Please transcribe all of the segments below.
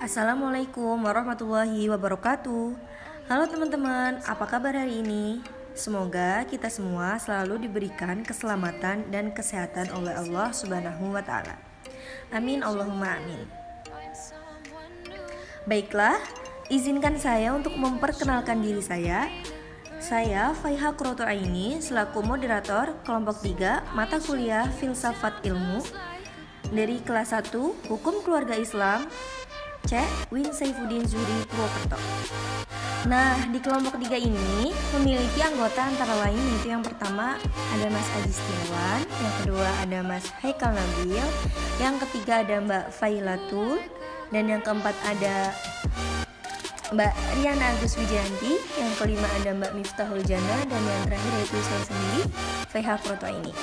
Assalamualaikum warahmatullahi wabarakatuh. Halo teman-teman, apa kabar hari ini? Semoga kita semua selalu diberikan keselamatan dan kesehatan oleh Allah Subhanahu wa Ta'ala. Amin, Allahumma amin. Baiklah, izinkan saya untuk memperkenalkan diri saya. Saya Faiha Qurratu Aini selaku moderator kelompok 3 mata kuliah Filsafat Ilmu dari kelas 1 Hukum Keluarga Islam C. Win Saifuddin Zuri Purwokerto. Nah, di kelompok 3 ini memiliki anggota antara lain yaitu yang pertama ada Mas Aji Setiawan, yang kedua ada Mas Haikal Nabil, yang ketiga ada Mbak Failatul, dan yang keempat ada Mbak Riana Agus Wijanti, yang kelima ada Mbak Miftahul Jana, dan yang terakhir yaitu saya sendiri, Faiha Qurratu Aini.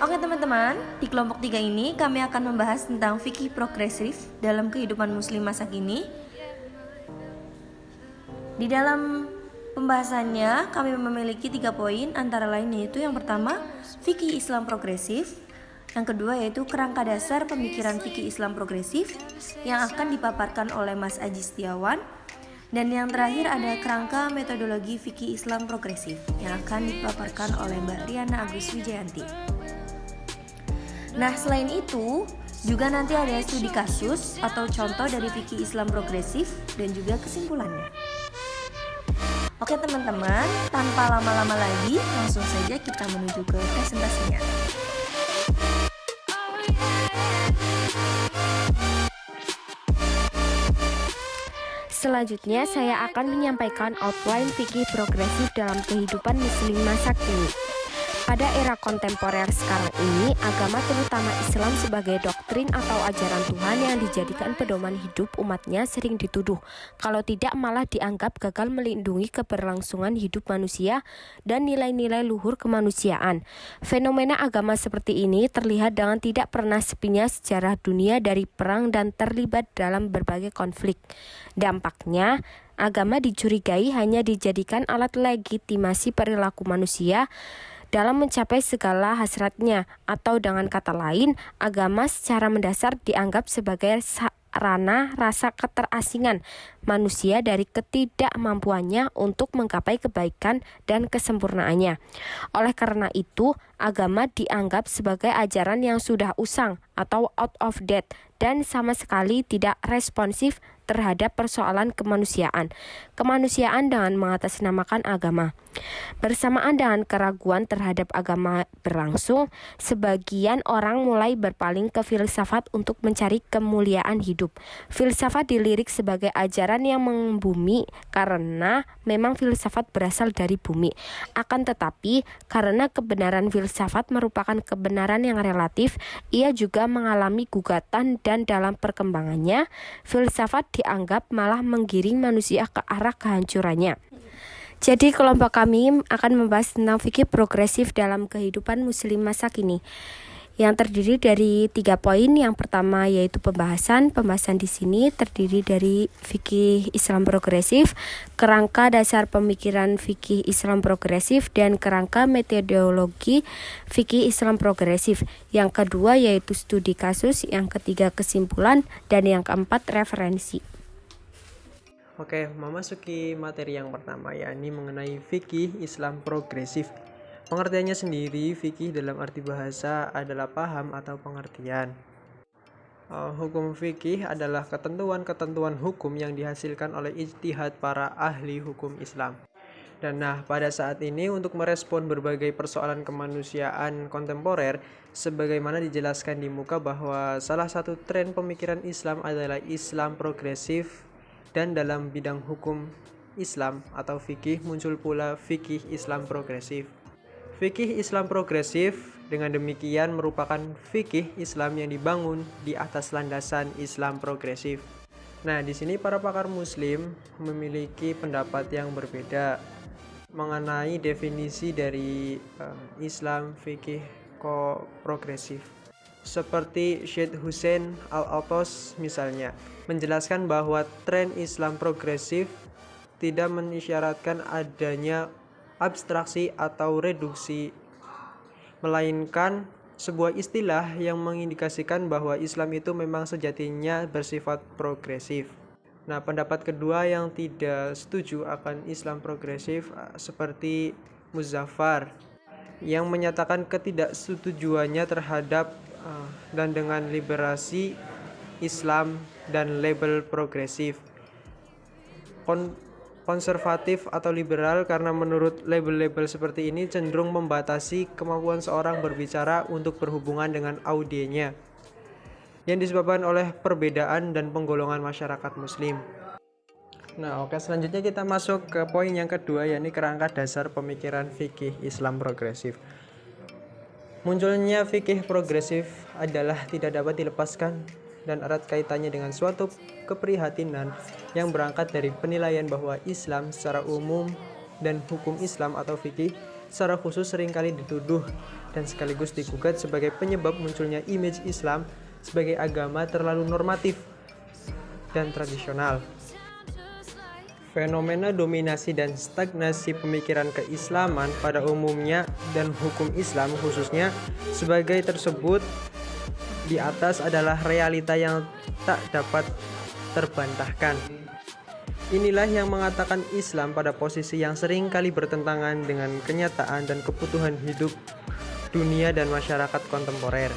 Oke teman-teman, di kelompok 3 ini kami akan membahas tentang fikih progresif dalam kehidupan muslim masa kini. Di dalam pembahasannya kami memiliki 3 poin, antara lain yaitu yang pertama, fikih Islam progresif. Yang kedua yaitu kerangka dasar pemikiran fikih Islam progresif yang akan dipaparkan oleh Mas Aji Setiawan. Dan yang terakhir ada kerangka metodologi fikih Islam progresif yang akan dipaparkan oleh Mbak Riana Agus Wijayanti. Nah, selain itu juga nanti ada studi kasus atau contoh dari fikih Islam progresif dan juga kesimpulannya. Oke teman-teman, tanpa lama-lama lagi langsung saja kita menuju ke presentasinya. Selanjutnya saya akan menyampaikan outline fikih progresif dalam kehidupan muslim masa kini. Pada era kontemporer sekarang ini, agama terutama Islam sebagai doktrin atau ajaran Tuhan yang dijadikan pedoman hidup umatnya sering dituduh, kalau tidak malah dianggap gagal melindungi keberlangsungan hidup manusia dan nilai-nilai luhur kemanusiaan. Fenomena agama seperti ini terlihat dengan tidak pernah sepinya sejarah dunia dari perang dan terlibat dalam berbagai konflik. Dampaknya, agama dicurigai hanya dijadikan alat legitimasi perilaku manusia dalam mencapai segala hasratnya, atau dengan kata lain, agama secara mendasar dianggap sebagai sarana rasa keterasingan manusia dari ketidakmampuannya untuk menggapai kebaikan dan kesempurnaannya. Oleh karena itu, agama dianggap sebagai ajaran yang sudah usang atau out of date dan sama sekali tidak responsif terhadap persoalan kemanusiaan dengan mengatasnamakan agama. Bersamaan dengan keraguan terhadap agama berlangsung, sebagian orang mulai berpaling ke filsafat untuk mencari kemuliaan hidup. Filsafat dilirik sebagai ajaran yang membumi karena memang filsafat berasal dari bumi. Akan tetapi, karena kebenaran filsafat merupakan kebenaran yang relatif, ia juga mengalami gugatan dan dalam perkembangannya, filsafat dianggap malah menggiring manusia ke arah kehancurannya. Jadi kelompok kami akan membahas tentang fikih progresif dalam kehidupan muslim masa kini, yang terdiri dari 3 poin. Yang pertama yaitu pembahasan di sini terdiri dari fikih Islam progresif, kerangka dasar pemikiran fikih Islam progresif, dan kerangka metodologi fikih Islam progresif. Yang kedua yaitu studi kasus, yang ketiga kesimpulan, dan yang keempat referensi. Oke, memasuki materi yang pertama, yakni mengenai fikih Islam progresif. Pengertiannya sendiri, fikih dalam arti bahasa adalah paham atau pengertian. Hukum fikih adalah ketentuan-ketentuan hukum yang dihasilkan oleh ijtihad para ahli hukum Islam. Dan pada saat ini untuk merespon berbagai persoalan kemanusiaan kontemporer, sebagaimana dijelaskan di muka bahwa salah satu tren pemikiran Islam adalah Islam progresif, dan dalam bidang hukum Islam atau fikih muncul pula fikih Islam progresif. Fikih Islam progresif dengan demikian merupakan fikih Islam yang dibangun di atas landasan Islam progresif. Di sini para pakar muslim memiliki pendapat yang berbeda mengenai definisi dari Islam fikih progresif. Seperti Syed Hussein Al-Atos misalnya, menjelaskan bahwa tren Islam progresif tidak mengisyaratkan adanya abstraksi atau reduksi, melainkan sebuah istilah yang mengindikasikan bahwa Islam itu memang sejatinya bersifat progresif. Nah, pendapat kedua yang tidak setuju akan Islam progresif seperti Muzaffar yang menyatakan ketidaksetujuannya terhadap dan dengan liberasi Islam dan label progresif, konservatif atau liberal, karena menurut label-label seperti ini cenderung membatasi kemampuan seorang berbicara untuk berhubungan dengan audiennya yang disebabkan oleh perbedaan dan penggolongan masyarakat muslim. Nah, oke, selanjutnya kita masuk ke poin yang kedua, yakni kerangka dasar pemikiran fikih Islam progresif. Munculnya fikih progresif adalah tidak dapat dilepaskan dan erat kaitannya dengan suatu keprihatinan yang berangkat dari penilaian bahwa Islam secara umum dan hukum Islam atau fikih secara khusus seringkali dituduh dan sekaligus digugat sebagai penyebab munculnya image Islam sebagai agama terlalu normatif dan tradisional. Fenomena dominasi dan stagnasi pemikiran keislaman pada umumnya dan hukum Islam khususnya sebagai tersebut di atas adalah realita yang tak dapat terbantahkan. Inilah yang mengatakan Islam pada posisi yang sering kali bertentangan dengan kenyataan dan kebutuhan hidup dunia dan masyarakat kontemporer.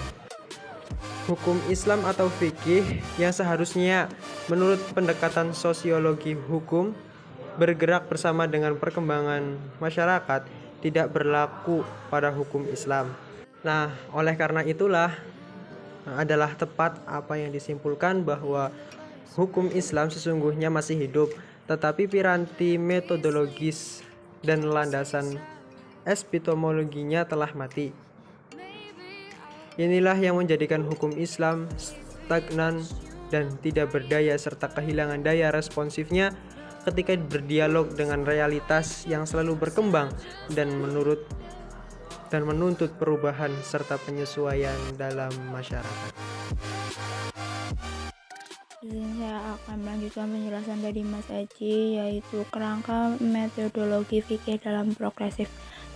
Hukum Islam atau fikih yang seharusnya menurut pendekatan sosiologi hukum bergerak bersama dengan perkembangan masyarakat tidak berlaku pada hukum Islam. Nah, oleh karena itulah adalah tepat apa yang disimpulkan bahwa hukum Islam sesungguhnya masih hidup, tetapi piranti metodologis dan landasan epistemologinya telah mati. Inilah yang menjadikan hukum Islam stagnan dan tidak berdaya serta kehilangan daya responsifnya ketika berdialog dengan realitas yang selalu berkembang dan menuntut perubahan serta penyesuaian dalam masyarakat. Saya akan melanjutkan penjelasan dari Mas Aji, yaitu kerangka metodologi fikih dalam progresif.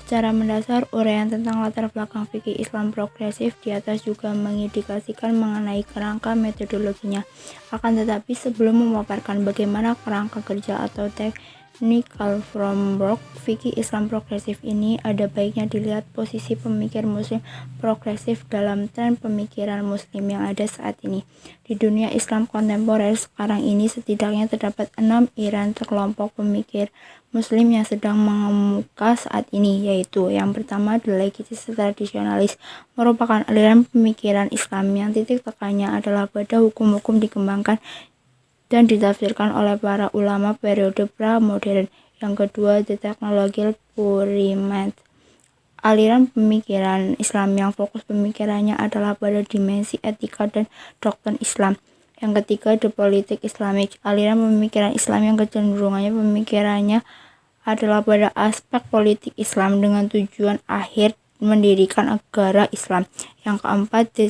Secara mendasar, uraian tentang latar belakang fikih Islam progresif di atas juga mengindikasikan mengenai kerangka metodologinya. Akan tetapi sebelum memaparkan bagaimana kerangka kerja atau technical framework fikih Islam progresif ini, ada baiknya dilihat posisi pemikir muslim progresif dalam tren pemikiran muslim yang ada saat ini. Di dunia Islam kontemporer sekarang ini setidaknya terdapat 6 aliran kelompok pemikir muslim yang sedang mengemuka saat ini, yaitu yang pertama delegitis tradisionalis, merupakan aliran pemikiran Islam yang titik tekannya adalah pada hukum-hukum dikembangkan dan ditafsirkan oleh para ulama periode pra-modern. Yang kedua, the technological puriment, aliran pemikiran Islam yang fokus pemikirannya adalah pada dimensi etika dan doktrin Islam. Yang ketiga, the politik Islamic, aliran pemikiran Islam yang kecenderungannya pemikirannya adalah pada aspek politik Islam dengan tujuan akhir mendirikan negara Islam. Yang keempat, the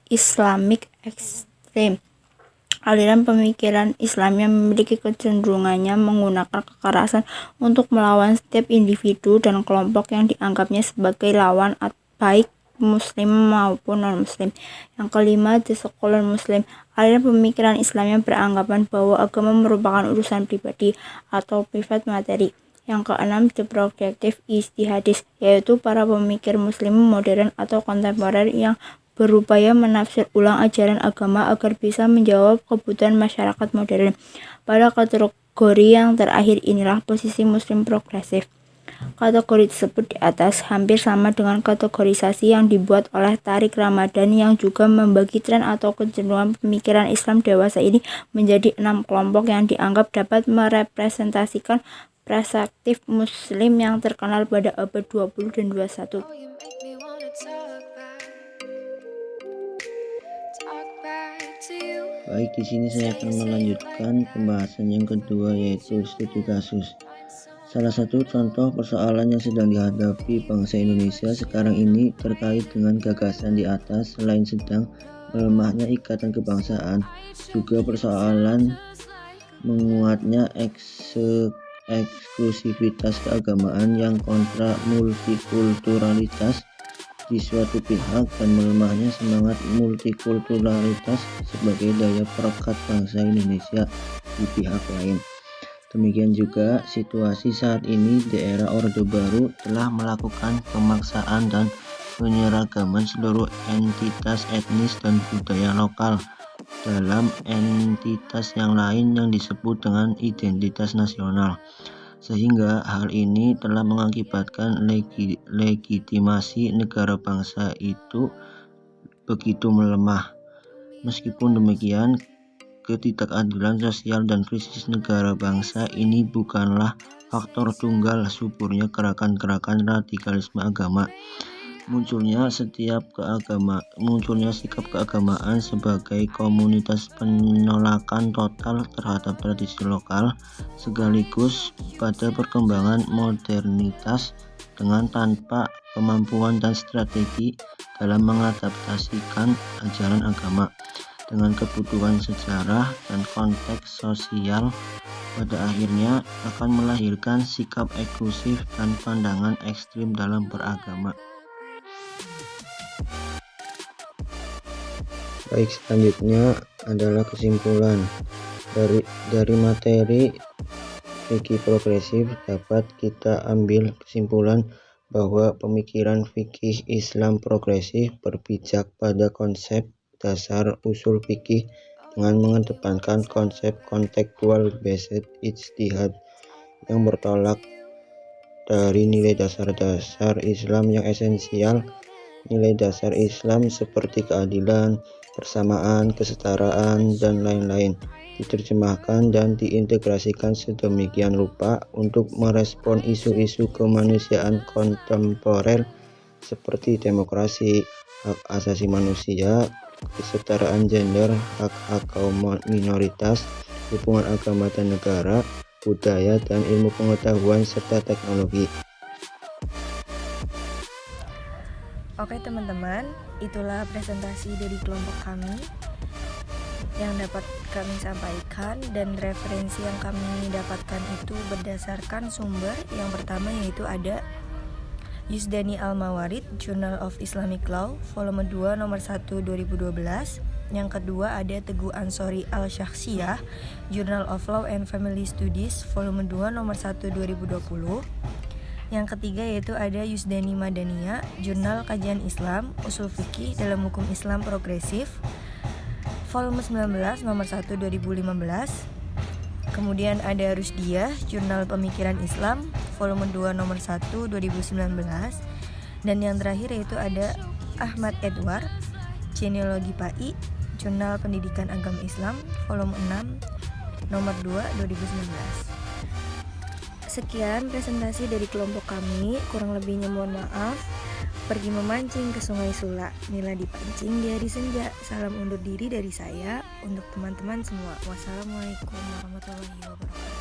Islamic extreme, aliran pemikiran Islam yang memiliki kecenderungannya menggunakan kekerasan untuk melawan setiap individu dan kelompok yang dianggapnya sebagai lawan baik muslim maupun non-muslim. Yang kelima, the secular Muslim, aliran pemikiran Islam yang beranggapan bahwa agama merupakan urusan pribadi atau private materi. Yang keenam, the progressive ijtihadis, yaitu para pemikir muslim modern atau kontemporer yang berupaya menafsir ulang ajaran agama agar bisa menjawab kebutuhan masyarakat modern. Pada kategori yang terakhir inilah posisi muslim progresif. Kategori tersebut di atas hampir sama dengan kategorisasi yang dibuat oleh Tariq Ramadan yang juga membagi tren atau kecenderungan pemikiran Islam dewasa ini menjadi 6 kelompok yang dianggap dapat merepresentasikan perspektif muslim yang terkenal pada abad 20 dan 21. Baik, di sini saya akan melanjutkan pembahasan yang kedua, yaitu studi kasus. Salah satu contoh persoalan yang sedang dihadapi bangsa Indonesia sekarang ini terkait dengan gagasan di atas, selain sedang melemahnya ikatan kebangsaan, juga persoalan menguatnya eksklusivitas keagamaan yang kontra multikulturalitas di suatu pihak dan melemahnya semangat multikulturalitas sebagai daya perekat bangsa Indonesia di pihak lain. Demikian juga situasi saat ini di era Orde Baru telah melakukan pemaksaan dan penyeragaman seluruh entitas etnis dan budaya lokal dalam entitas yang lain yang disebut dengan identitas nasional, sehingga hal ini telah mengakibatkan legitimasi negara bangsa itu begitu melemah. Meskipun demikian, ketidakadilan sosial dan krisis negara bangsa ini bukanlah faktor tunggal suburnya gerakan-gerakan radikalisme agama. Munculnya sikap keagamaan sebagai komunitas penolakan total terhadap tradisi lokal, sekaligus pada perkembangan modernitas dengan tanpa kemampuan dan strategi dalam mengadaptasikan ajaran agama dengan kebutuhan sejarah dan konteks sosial, pada akhirnya akan melahirkan sikap eksklusif dan pandangan ekstrim dalam beragama. Baik, selanjutnya adalah kesimpulan dari materi fikih progresif. Dapat kita ambil kesimpulan bahwa pemikiran fikih Islam progresif berpijak pada konsep dasar usul fikih dengan mengedepankan konsep kontekstual based ijtihad yang bertolak dari nilai dasar-dasar Islam yang esensial. Nilai dasar Islam seperti keadilan, persamaan, kesetaraan, dan lain-lain diterjemahkan dan diintegrasikan sedemikian rupa untuk merespon isu-isu kemanusiaan kontemporer seperti demokrasi, hak asasi manusia, kesetaraan gender, hak-hak kaum minoritas, hubungan agama dan negara, budaya dan ilmu pengetahuan serta teknologi. Oke teman-teman, itulah presentasi dari kelompok kami yang dapat kami sampaikan, dan referensi yang kami dapatkan itu berdasarkan sumber. Yang pertama yaitu ada Yusdani Al-Mawarid, Journal of Islamic Law, volume 2 nomor 1 2012. Yang kedua ada Teguh Ansori Al-Syakhsiyah, Journal of Law and Family Studies, volume 2 nomor 1 2020. Yang ketiga yaitu ada Yusdani Madania, Jurnal Kajian Islam, Usul Fikih dalam Hukum Islam Progresif, volume 19 nomor 1 2015. Kemudian ada Rusdiyah, Jurnal Pemikiran Islam, volume 2 nomor 1 2019. Dan yang terakhir yaitu ada Ahmad Edward, Genealogi PAI, Jurnal Pendidikan Agama Islam, volume 6 nomor 2 2019. Sekian presentasi dari kelompok kami, kurang lebihnya mohon maaf. Pergi memancing ke Sungai Sula, Mila dipancing di hari senja. Salam undur diri dari saya untuk teman-teman semua. Wassalamualaikum warahmatullahi wabarakatuh.